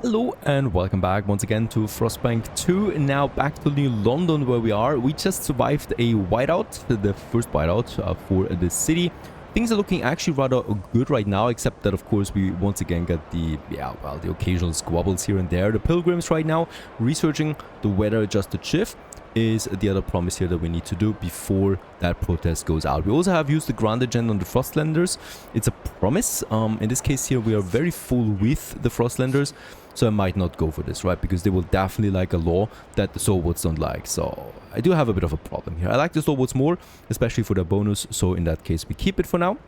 Hello and welcome back once again to Frostpunk 2, and now back to New London where we are. We just survived a whiteout, the first whiteout for the city. Things are looking actually rather good right now, except that of course we once again get the occasional squabbles here and there. The pilgrims right now researching the weather adjusted shift is the other promise here that we need to do before that protest goes out. We also have used the Grand Agenda on the Frostlanders. It's a promise. In this case here we are very full with the Frostlanders, so I might not go for this, right? Because they will definitely like a law that the Stalwarts don't like. So I do have a bit of a problem here. I like the Stalwarts more, especially for their bonus. So in that case we keep it for now.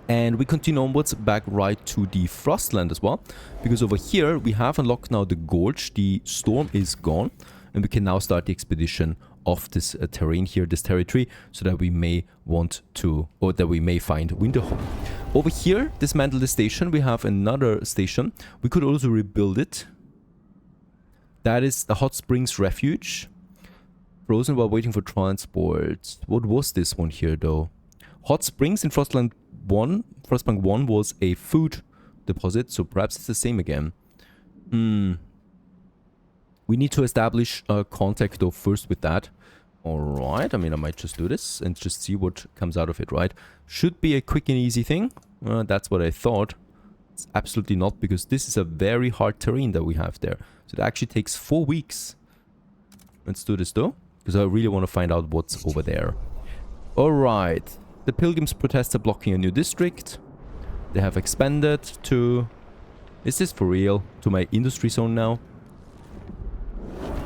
And we continue onwards back right to the Frostland as well. Because over here we have unlocked now the Gorge. The storm is gone. And we can now start the expedition of this terrain here, this territory, so that we may want to, or that we may find Winterhome. Over here, dismantle the station. We have another station. We could also rebuild it. That is the Hot Springs Refuge. Frozen while waiting for transport. What was this one here, though? Hot Springs in Frostpunk 1 was a food deposit, so perhaps it's the same again. We need to establish a contact though first with that. Alright, I mean I might just do this and just see what comes out of it, right? Should be a quick and easy thing. That's what I thought. It's absolutely not, because this is a very hard terrain that we have there. So it actually takes 4 weeks. Let's do this though, because I really want to find out what's over there. Alright, the Pilgrims protest are blocking a new district. They have expanded to... Is this for real? To my industry zone now?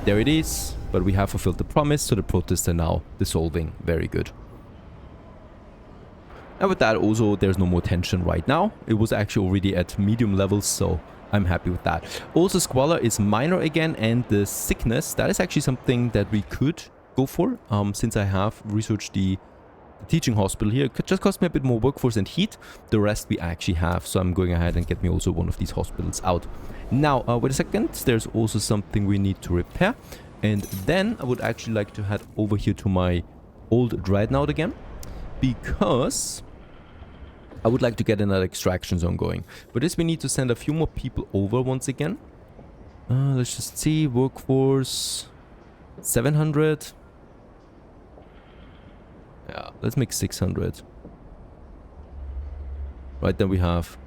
There it is, but we have fulfilled the promise, so the protests are now dissolving. Very good. And with that also, there's no more tension right now. It was actually already at medium levels, so I'm happy with that. Also, Squalor is minor again, and the sickness, that is actually something that we could go for, since I have researched the teaching hospital here. It could just cost me a bit more workforce and heat. The rest we actually have, so I'm going ahead and get me also one of these hospitals out. Now, wait a second, there's also something we need to repair. And then I would actually like to head over here to my old dreadnought again, because I would like to get another extraction zone going. For this we need to send a few more people over once again. Let's just see, workforce 700. Yeah, let's make 600. Right, then we have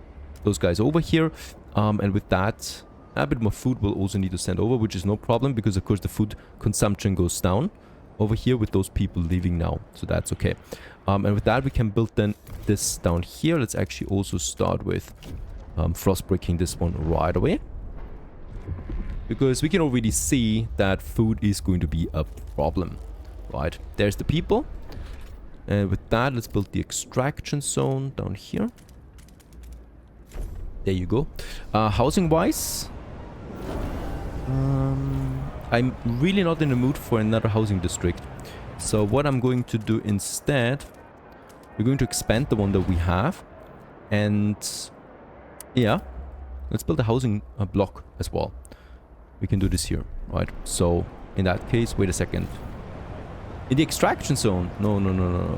those guys over here. And with that, a bit more food we'll also need to send over, which is no problem, because of course the food consumption goes down over here with those people leaving now. So that's okay. And with that, we can build then this down here. Let's actually also start with frost breaking this one right away, because we can already see that food is going to be a problem. Right, there's the people. And with that, let's build the extraction zone down here. There you go. Housing wise, I'm really not in the mood for another housing district. So what I'm going to do instead, we're going to expand the one that we have. And yeah, let's build a housing block as well. We can do this here, right? So in that case, wait a second. In the extraction zone? No.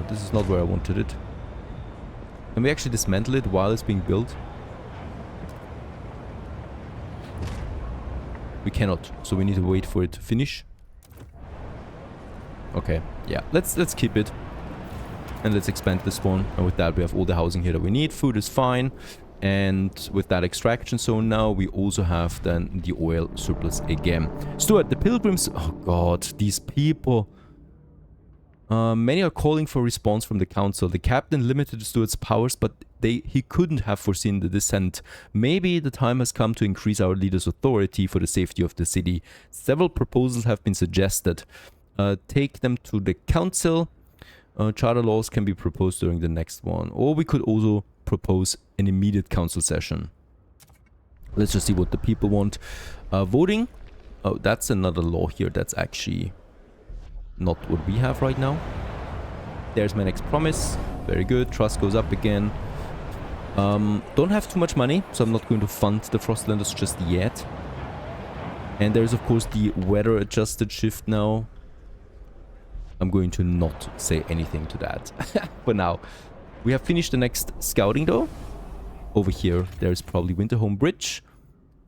This is not where I wanted it. Can we actually dismantle it while it's being built? We cannot, so we need to wait for it to finish. Okay, yeah, let's keep it. And let's expand this one. And with that, we have all the housing here that we need. Food is fine. And with that extraction zone now, we also have then the oil surplus again. Stuart, the pilgrims... Oh god, these people... many are calling for a response from the council. The captain limited Stuart's powers, but he couldn't have foreseen the descent. Maybe the time has come to increase our leader's authority for the safety of the city. Several proposals have been suggested. Take them to the council. Charter laws can be proposed during the next one. Or we could also propose an immediate council session. Let's just see what the people want. Voting. Oh, that's another law here. That's actually... not what we have right now. There's my next promise. Very good. Trust goes up again. Don't have too much money, so I'm not going to fund the Frostlanders just yet. And there's of course the weather adjusted shift now. I'm going to not say anything to that for now. We have finished the next scouting though. Over here, there's probably Winterhome Bridge.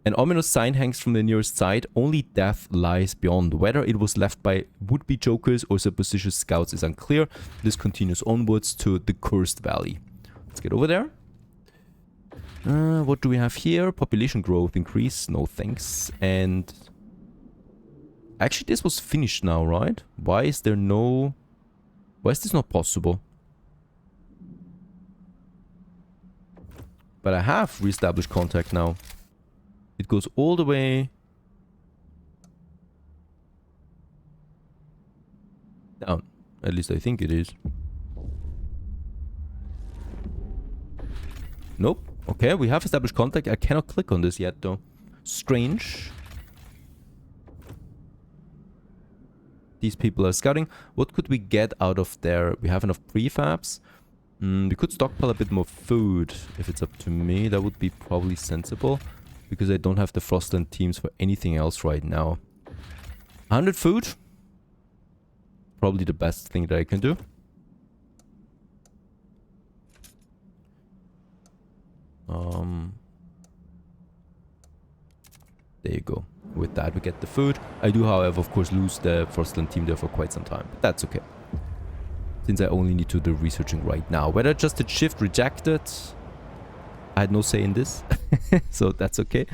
An ominous sign hangs from the nearest side. Only death lies beyond. Whether it was left by would-be jokers or suppositious scouts is unclear. This continues onwards to the Cursed Valley. Let's get over there. What do we have here? Population growth increase. No thanks. And actually this was finished now, right? Why is there no... Why is this not possible? But I have reestablished contact now. It goes all the way down. At least I think it is. Nope. Okay, we have established contact. I cannot click on this yet though. Strange. These people are scouting. What could we get out of there? We have enough prefabs. We could stockpile a bit more food. If it's up to me, that would be probably sensible. Because I don't have the Frostland teams for anything else right now. 100 food. Probably the best thing that I can do. There you go. With that we get the food. I do, however, of course, lose the Frostland team there for quite some time. But that's okay. Since I only need to do the researching right now. Whether just hit shift rejected... I had no say in this, so that's okay.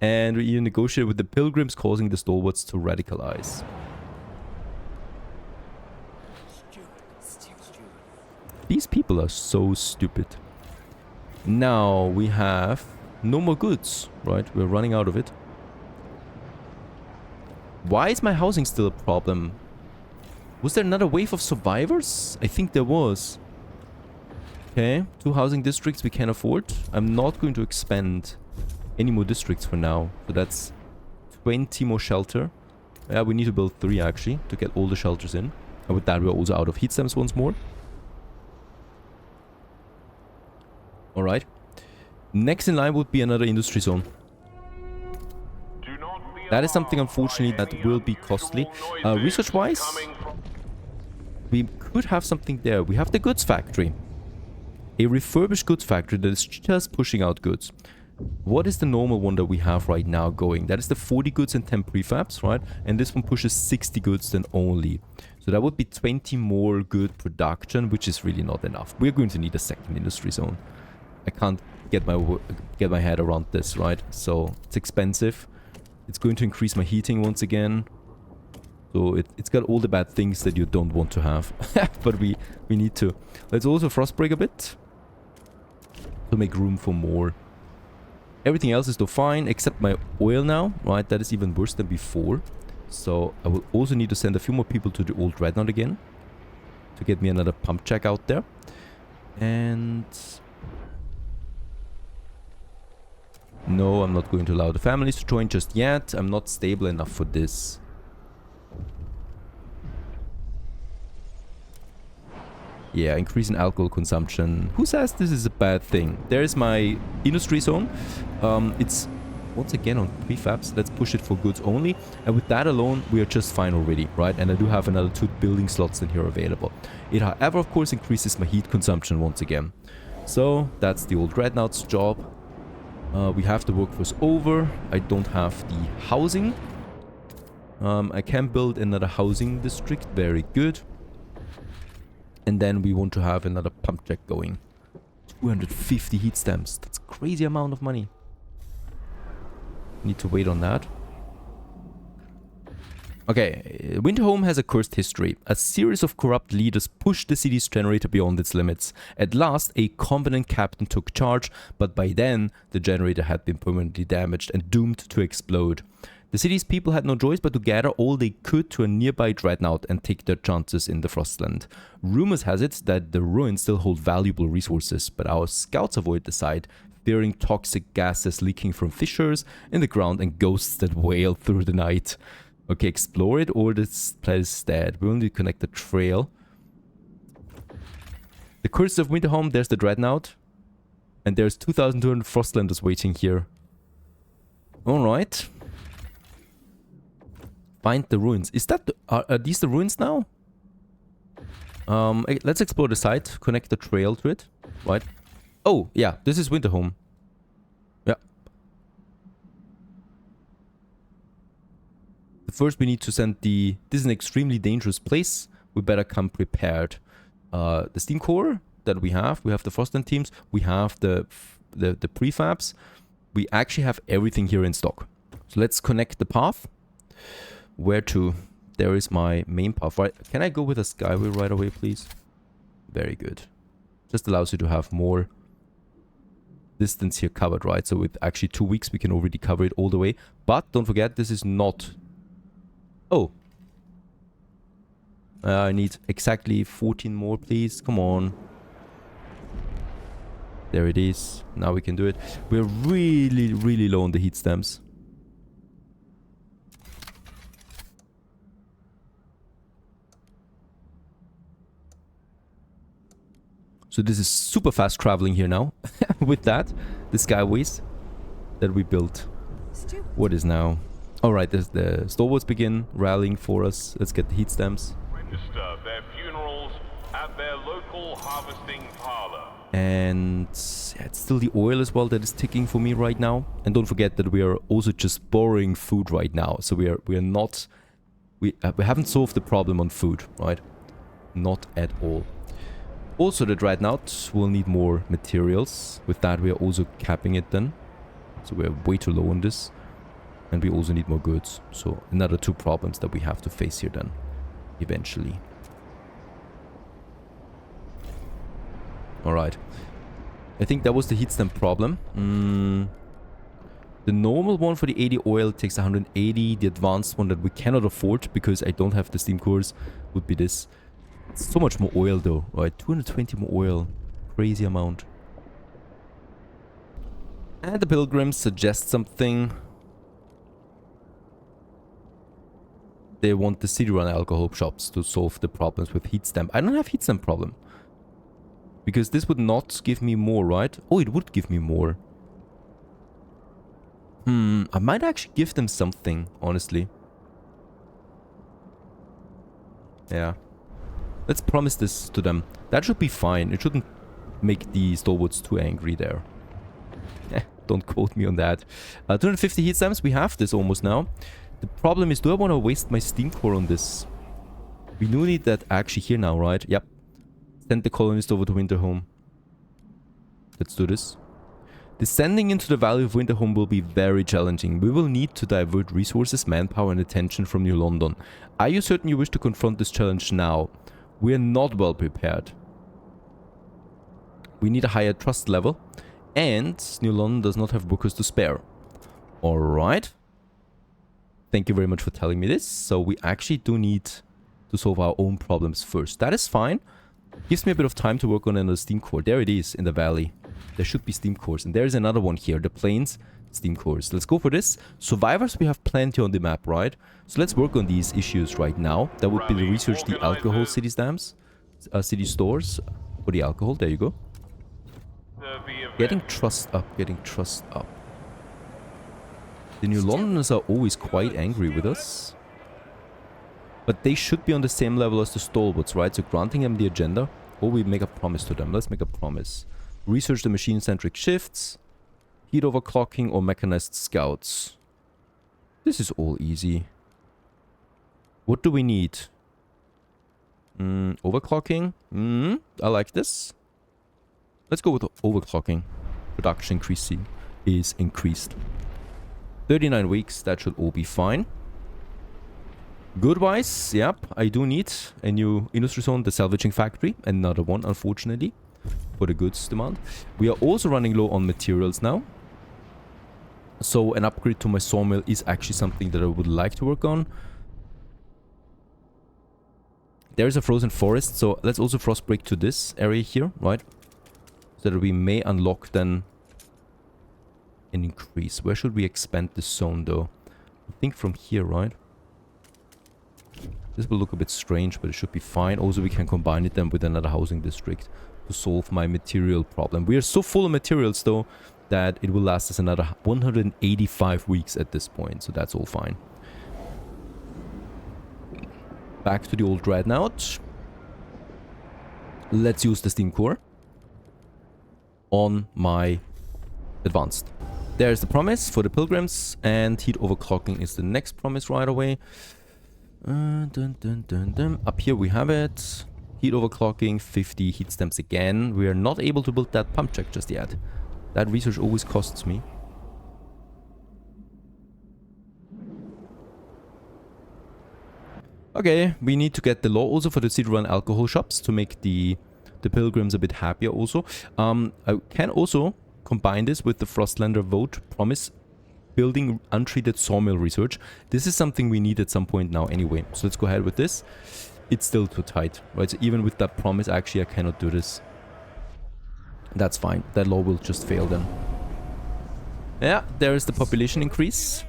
And we even negotiate with the pilgrims, causing the stalwarts to radicalize. These people are so stupid. Now we have no more goods, right? We're running out of it. Why is my housing still a problem? Was there another wave of survivors? I think there was. Okay, 2 housing districts we can afford. I'm not going to expand any more districts for now. So that's 20 more shelter. Yeah, we need to build 3 actually to get all the shelters in. And with that we're also out of heat stems once more. Alright. Next in line would be another industry zone. That is something unfortunately that will be costly. Research wise, we could have something there. We have the goods factory. A refurbished goods factory that is just pushing out goods. What is the normal one that we have right now going? That is the 40 goods and 10 prefabs, right? And this one pushes 60 goods then only. So that would be 20 more good production, which is really not enough. We're going to need a second industry zone. I can't get my head around this, right? So it's expensive. It's going to increase my heating once again. So it's got all the bad things that you don't want to have. But we need to. Let's also frostbreak a bit. To make room for more. Everything else is still fine, except my oil now, right? That is even worse than before. So I will also need to send a few more people to the old dreadnought again. To get me another pump check out there. And... no, I'm not going to allow the families to join just yet. I'm not stable enough for this. Yeah, increase in alcohol consumption. Who says this is a bad thing? There's my industry zone. It's once again on prefabs. Let's push it for goods only. And with that alone, we are just fine already, right? And I do have another 2 building slots in here available. It, however, of course, increases my heat consumption once again. So that's the old dreadnought's job. We have the workforce over. I don't have the housing. I can build another housing district. Very good. And then we want to have another pump check going. 250 heat stamps. That's a crazy amount of money. Need to wait on that. Okay, Winterhome has a cursed history. A series of corrupt leaders pushed the city's generator beyond its limits. At last, a competent captain took charge, but by then, the generator had been permanently damaged and doomed to explode. The city's people had no choice but to gather all they could to a nearby dreadnought and take their chances in the Frostland. Rumors has it that the ruins still hold valuable resources, but our scouts avoid the site, fearing toxic gases leaking from fissures in the ground and ghosts that wail through the night. Okay, explore it or this place is dead. We only connect the trail. The Curse of Winterhome, there's the dreadnought. And there's 2,200 Frostlanders waiting here. Alright. Find the ruins. Is that are these the ruins now? Let's explore the site. Connect the trail to it. Right. Oh, yeah. This is Winterhome. Yeah. first we need to send the... This is an extremely dangerous place. We better come prepared. The steam core that we have the frostend teams, we have the prefabs. We actually have everything here in stock. So let's connect the path. Where to? There is my main path, right? Can I go with a skyway right away, please? Very good. Just allows you to have more distance here covered, right? So with actually 2 weeks, we can already cover it all the way. But don't forget, this is not... Oh. I need exactly 14 more, please. Come on. There it is. Now we can do it. We're really, really low on the heat stamps. So this is super fast traveling here now. With that, the skyways that we built. What is now? Alright, there's the stalwarts begin rallying for us. Let's get the heat stamps. Register their funerals at their local harvesting parlor. And yeah, it's still the oil as well that is ticking for me right now. And don't forget that we are also just borrowing food right now. So we are not... We haven't solved the problem on food, right? Not at all. Also, the dreadnought will need more materials. With that, we are also capping it then. So we are way too low on this. And we also need more goods. So another 2 problems that we have to face here then. Eventually. Alright. I think that was the heat stamp problem. The normal one for the 80 oil takes 180. The advanced one that we cannot afford because I don't have the steam cores would be this. It's so much more oil though, right? 220 more oil. Crazy amount. And the pilgrims suggest something. They want the city run alcohol shops to solve the problems with heat stamp. I don't have heat stamp problem. Because this would not give me more, right? Oh, it would give me more. I might actually give them something, honestly. Yeah. Let's promise this to them. That should be fine. It shouldn't make the stalwarts too angry there. Don't quote me on that. 250 heat stamps. We have this almost now. The problem is, do I want to waste my steam core on this? We do need that actually here now, right? Yep. Send the colonist over to Winterhome. Let's do this. Descending into the Valley of Winterhome will be very challenging. We will need to divert resources, manpower and attention from New London. Are you certain you wish to confront this challenge now? We are not well prepared. We need a higher trust level. And New London does not have workers to spare. Alright. Thank you very much for telling me this. So we actually do need to solve our own problems first. That is fine. Gives me a bit of time to work on another steam core. There it is in the valley. There should be steam cores. And there's another one here. The plains steam cores. Let's go for this. Survivors we have plenty on the map, right? So let's work on these issues right now. That would be the research the alcohol city stamps. City stores. For the alcohol. There you go. Getting trust up. Getting trust up. The New Londoners are always quite angry with us. But they should be on the same level as the stalwarts, right? So granting them the agenda. Or we make a promise to them. Let's make a promise. Research the machine-centric shifts. Heat overclocking or mechanized scouts. This is all easy. What do we need? Overclocking. I like this. Let's go with overclocking. Production increasing is increased. 39 weeks, that should all be fine. Good-wise, yep, I do need a new industry zone, the salvaging factory. Another one, unfortunately, for the goods demand. We are also running low on materials now. So an upgrade to my sawmill is actually something that I would like to work on. There is a frozen forest, so let's also frost break to this area here, right? So that we may unlock then an increase. Where should we expand this zone though? I think from here, right? This will look a bit strange, but it should be fine. Also, we can combine it then with another housing district to solve my material problem. We are so full of materials though that it will last us another 185 weeks at this point. So that's all fine. Back to the old dreadnought. Let's use the steam core on my advanced. There's the promise for the pilgrims, and heat overclocking is the next promise right away. Up here we have it. Heat overclocking, 50 heat stamps again. We are not able to build that pump check just yet. That research always costs me. Okay, we need to get the law also for the city-run alcohol shops to make the pilgrims a bit happier also. I can also combine this with the Frostlander vote promise building untreated sawmill research. This is something we need at some point now anyway. So let's go ahead with this. It's still too tight, right? So even with that promise, actually I cannot do this. That's fine. That law will just fail then. Yeah, there is the population increase.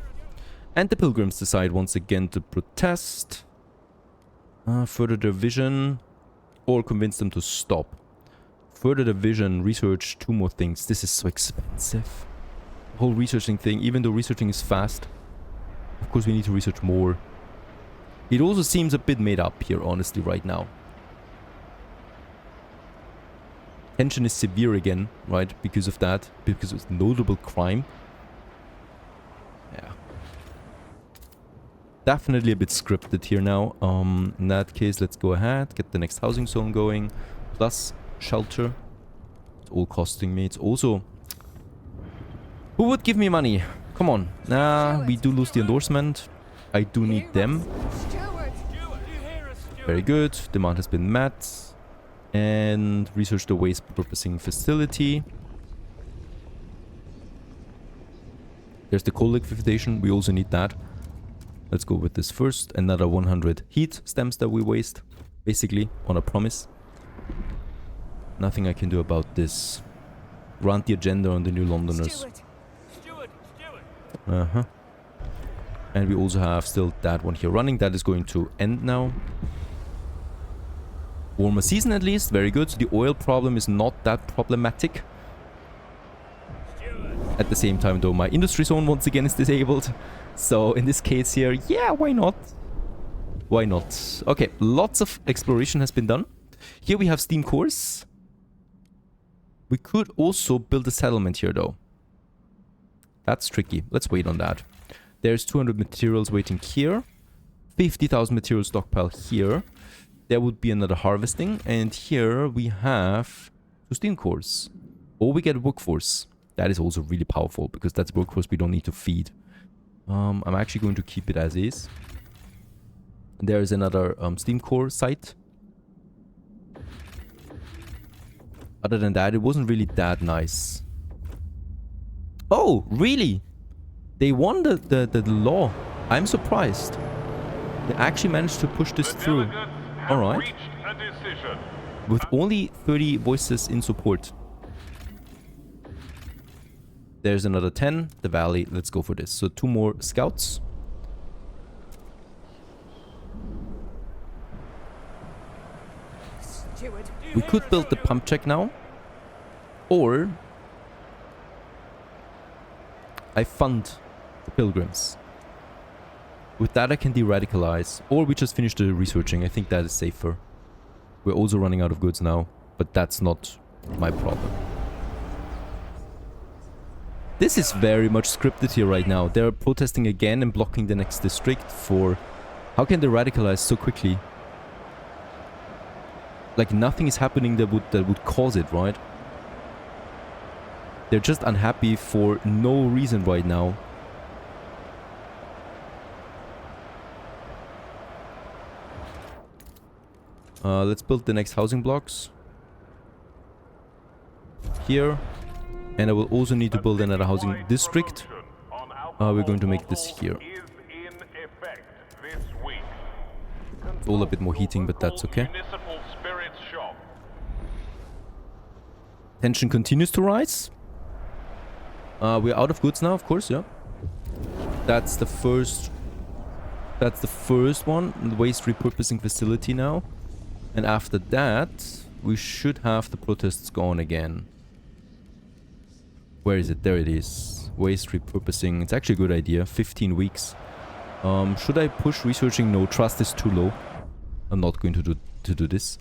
And the pilgrims decide once again to protest. Further division. Or convince them to stop. Further division, research 2 more things. This is so expensive. The whole researching thing, even though researching is fast. Of course we need to research more. It also seems a bit made up here, honestly, right now. Tension is severe again, right? Because of that. Because of notable crime. Yeah. Definitely a bit scripted here now. In that case, let's go ahead. Get the next housing zone going. Plus shelter. It's all costing me. It's also... Who would give me money? Come on. Nah, we do lose the endorsement. I do need them. Very good. Demand has been met. And research the waste purposing facility. There's the coal liquefaction. We also need that. Let's go with this first. Another 100 heat stamps that we waste. Basically, on a promise. Nothing I can do about this. Grant the agenda on the New Londoners. Uh-huh. And we also have still that one here running. That is going to end now. Warmer season at least. Very good. So the oil problem is not that problematic. At the same time though, my industry zone once again is disabled. So in this case here, yeah, why not? Why not? Okay, lots of exploration has been done. Here we have steam cores. We could also build a settlement here though. That's tricky. Let's wait on that. There's 200 materials waiting here. 50,000 material stockpile here. There would be another harvesting. And here we have 2 steam cores. Or we get workforce. That is also really powerful because that's workforce we don't need to feed. I'm actually going to keep it as is. There is another steam core site. Other than that, it wasn't really that nice. Oh, really? They won the law. I'm surprised. They actually managed to push this through. Alright. With only 30 voices in support. There's another 10. The valley. Let's go for this. So 2 more scouts. We could build the pump check now. Or I fund the pilgrims. With that I can de-radicalize. Or we just finish the researching. I think that is safer. We're also running out of goods now. But that's not my problem. This is very much scripted here right now. They're protesting again and blocking the next district for... How can they radicalize so quickly? Like nothing is happening that would cause it, right? They're just unhappy for no reason right now. Let's build the next housing blocks. Here. And I will also need to build another housing district. We're going to make this here. It's all a bit more heating, but that's okay. Tension continues to rise. We're out of goods now, of course, yeah. That's the first one, the waste repurposing facility now. And after that, we should have the protests gone again. Where is it? There it is. Waste repurposing. It's actually a good idea. 15 weeks. Should I push researching? No, trust is too low. I'm not going to do this.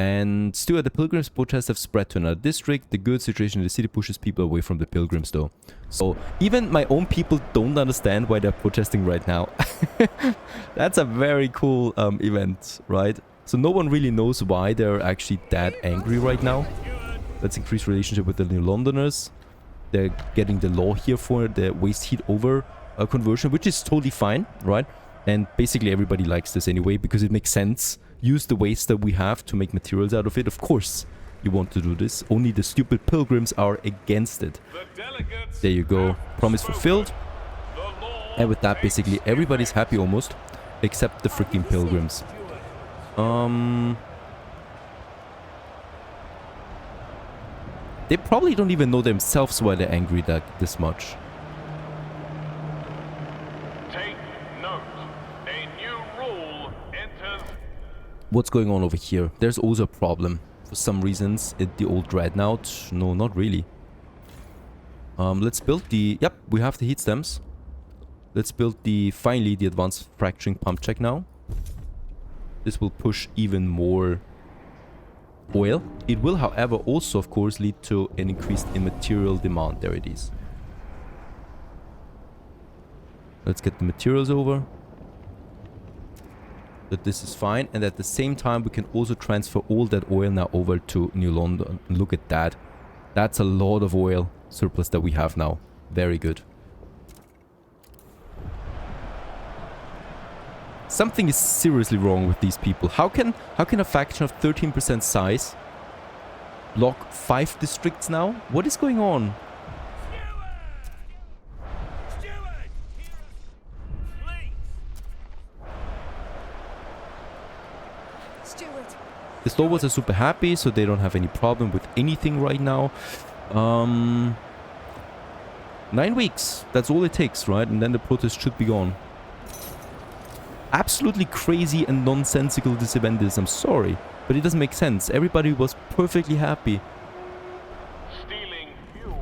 And still, the pilgrims' protests have spread to another district. The good situation in the city pushes people away from the pilgrims, though. So even my own people don't understand why they're protesting right now. That's a very cool event, right? So no one really knows why they're actually that angry right now. Let's increase relationship with the New Londoners. They're getting the law here for the waste heat over conversion, which is totally fine, right? And basically everybody likes this anyway because it makes sense. Use the waste that we have to make materials out of it. Of course you want to do this. Only the stupid pilgrims are against it. There you go. Promise fulfilled. And with that, basically everybody's happy almost, except the freaking pilgrims. They probably don't even know themselves why they're angry this much. Take note. A new rule enters. What's going on over here? There's also a problem. For some reasons, the old dreadnought. No, not really. Let's build the... Yep, we have the heat stems. Let's build finally the advanced fracturing pump check now. This will push even more oil. It will, however, also, of course, lead to an increased in material demand. There it is. Let's get the materials over. That this is fine. And at the same time, we can also transfer all that oil now over to New London. Look at that. That's a lot of oil surplus that we have now. Very good. Something is seriously wrong with these people. How can a faction of 13% size block 5 districts now? What is going on? The Stalwarts are super happy, so they don't have any problem with anything right now. 9 weeks. That's all it takes, right? And then the protest should be gone. Absolutely crazy and nonsensical this event is. I'm sorry, but it doesn't make sense. Everybody was perfectly happy. Stealing fuel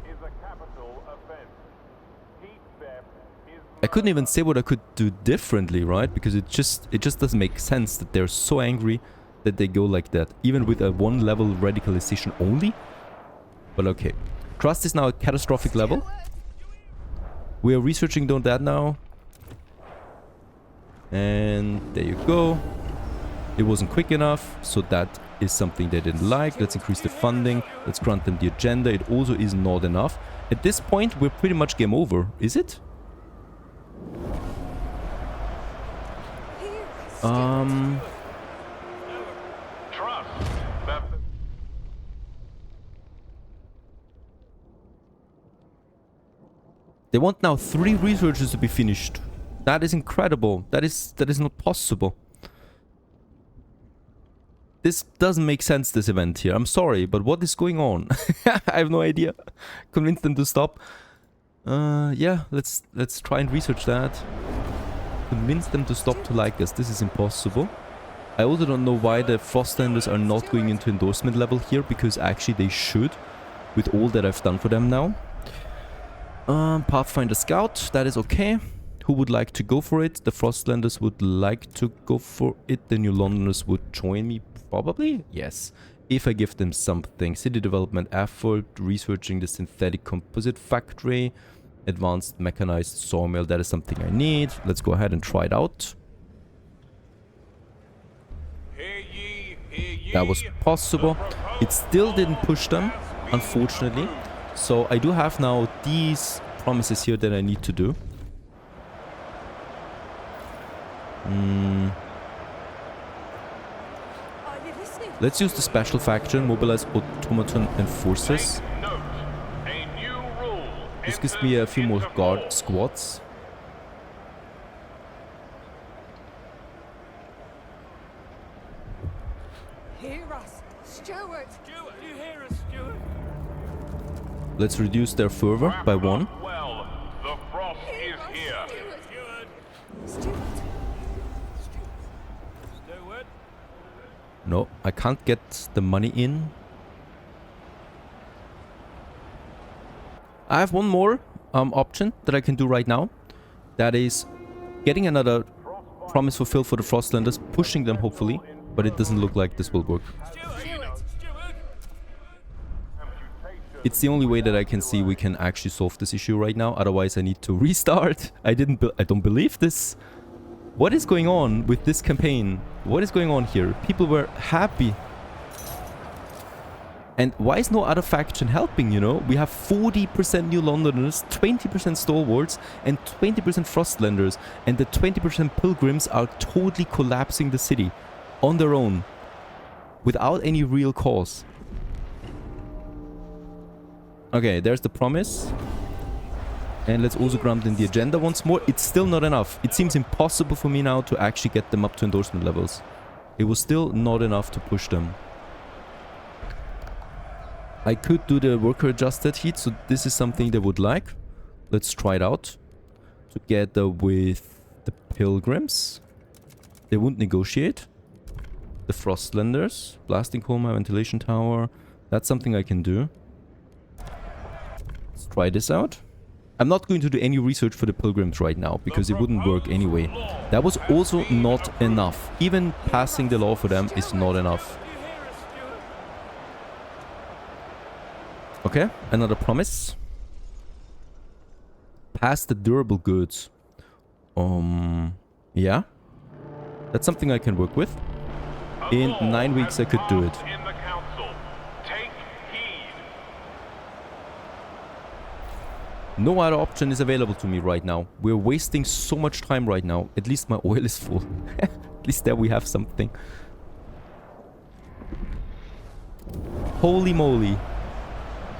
is a capital offense. Heat theft is I couldn't even say what I could do differently, right? Because it just doesn't make sense that they're so angry that they go like that, even with a 1 level radicalization only. But okay, trust is now a catastrophic level. We are researching on that now. And there you go. It wasn't quick enough, so that is something they didn't like. Let's increase the funding. Let's grant them the agenda. It also is not enough. At this point, we're pretty much game over. Is it? trust that They want now 3 researchers to be finished. That is incredible. That is not possible. This doesn't make sense, this event here. I'm sorry, but what is going on? I have no idea. Convince them to stop. Yeah, let's try and research that. Convince them to stop to like us. This is impossible. I also don't know why the Frostlanders are not going into endorsement level here, because actually they should, with all that I've done for them now. Pathfinder Scout, that is okay. Who would like to go for it? The Frostlanders would like to go for it. The New Londoners would join me, probably? Yes. If I give them something. City development effort, researching the synthetic composite factory, advanced mechanized sawmill, that is something I need. Let's go ahead and try it out. That was possible. It still didn't push them, unfortunately. So I do have now these promises here that I need to do. Let's use the special faction, mobilize automaton enforcers. This gives me a few more guard squads. Hear us, Steward! Steward, you hear us, Steward? Let's reduce their fervor by 1. Well, the frost is here. Steward! No, I can't get the money in. I have one more option that I can do right now. That is getting another promise fulfilled for the Frostlanders, pushing them hopefully But it doesn't look like this will work. It's the only way that I can see we can actually solve this issue right now. Otherwise, I need to restart. I don't believe this. What is going on with this campaign? What is going on here? People were happy. And why is no other faction helping, you know? We have 40% New Londoners, 20% Stalwarts, and 20% Frostlanders. And the 20% Pilgrims are totally collapsing the city on their own, without any real cause. Okay, there's the promise. And let's also grant in the agenda once more. It's still not enough. It seems impossible for me now to actually get them up to endorsement levels. It was still not enough to push them. I could do the worker adjusted heat, so this is something they would like. Let's try it out. Together with the Pilgrims. They won't negotiate. The Frostlanders. Blasting coma, ventilation tower. That's something I can do. Let's try this out. I'm not going to do any research for the Pilgrims right now, because it wouldn't work anyway. That was also not enough. Even passing the law for them is not enough. Okay, another promise. Pass the durable goods. Yeah. That's something I can work with. In 9 weeks I could do it. No other option is available to me right now. We're wasting so much time right now. At least my oil is full. At least there we have something. Holy moly.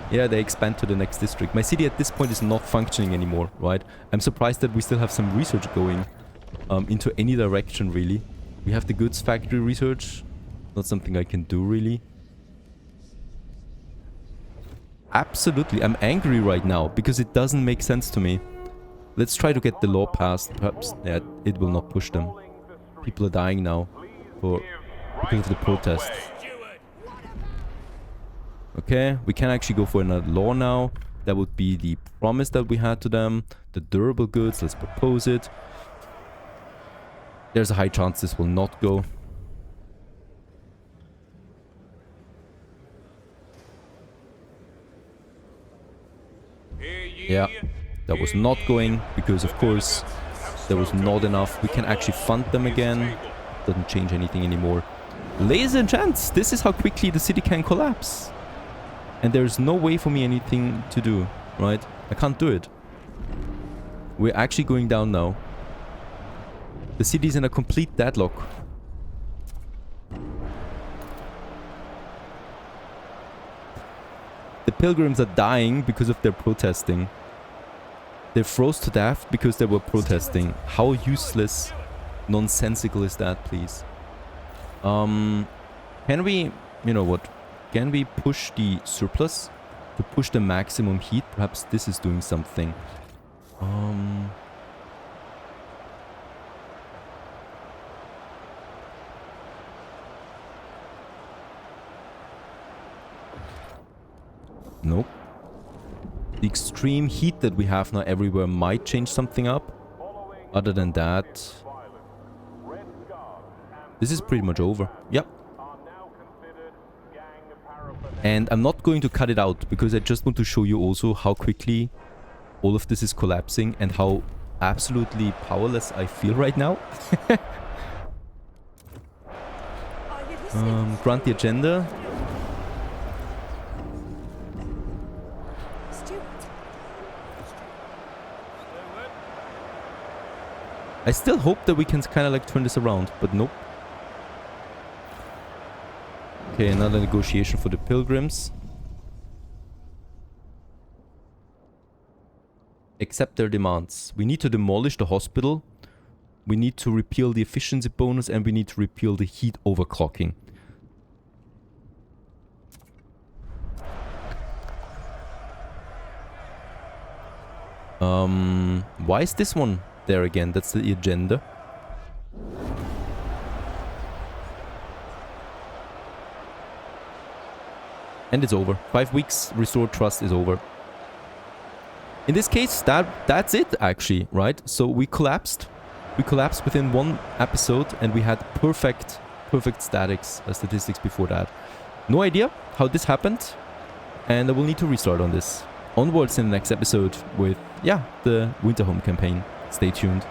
Yeah, they expand to the next district. My city at this point is not functioning anymore, right? I'm surprised that we still have some research going into any direction, really. We have the goods factory research. Not something I can do, really. Absolutely, I'm angry right now because it doesn't make sense to me. Let's try to get the law passed. Perhaps it will not push them. People are dying now because of the protest. Okay, we can actually go for another law now. That would be the promise that we had to them. The durable goods, let's propose it. There's a high chance this will not go. Yeah, that was not going because, of course, there was not enough. We can actually fund them again. Doesn't change anything anymore. Ladies and gents, this is how quickly the city can collapse. And there's no way for me anything to do, right? I can't do it. We're actually going down now. The city's in a complete deadlock. The Pilgrims are dying because of their protesting. They froze to death because they were protesting. How useless, nonsensical is that, please? Can we... You know what? Can we push the surplus to push the maximum heat? Perhaps this is doing something. Nope. The extreme heat that we have now everywhere might change something up. Other than that, this is pretty much over. Yep. And I'm not going to cut it out because I just want to show you also how quickly all of this is collapsing and how absolutely powerless I feel right now. Grant the agenda. I still hope that we can kind of like turn this around, but nope. Okay, another negotiation for the Pilgrims. Accept their demands. We need to demolish the hospital. We need to repeal the efficiency bonus and we need to repeal the heat overclocking. Why is this one there again? That's the agenda. And it's over. 5 weeks, restored trust is over. In this case, that's it actually, right? So we collapsed. We collapsed within one episode and we had perfect perfect statistics before that. No idea how this happened, and I will need to restart on this. Onwards in the next episode with, yeah, the Winterhome campaign. Stay tuned.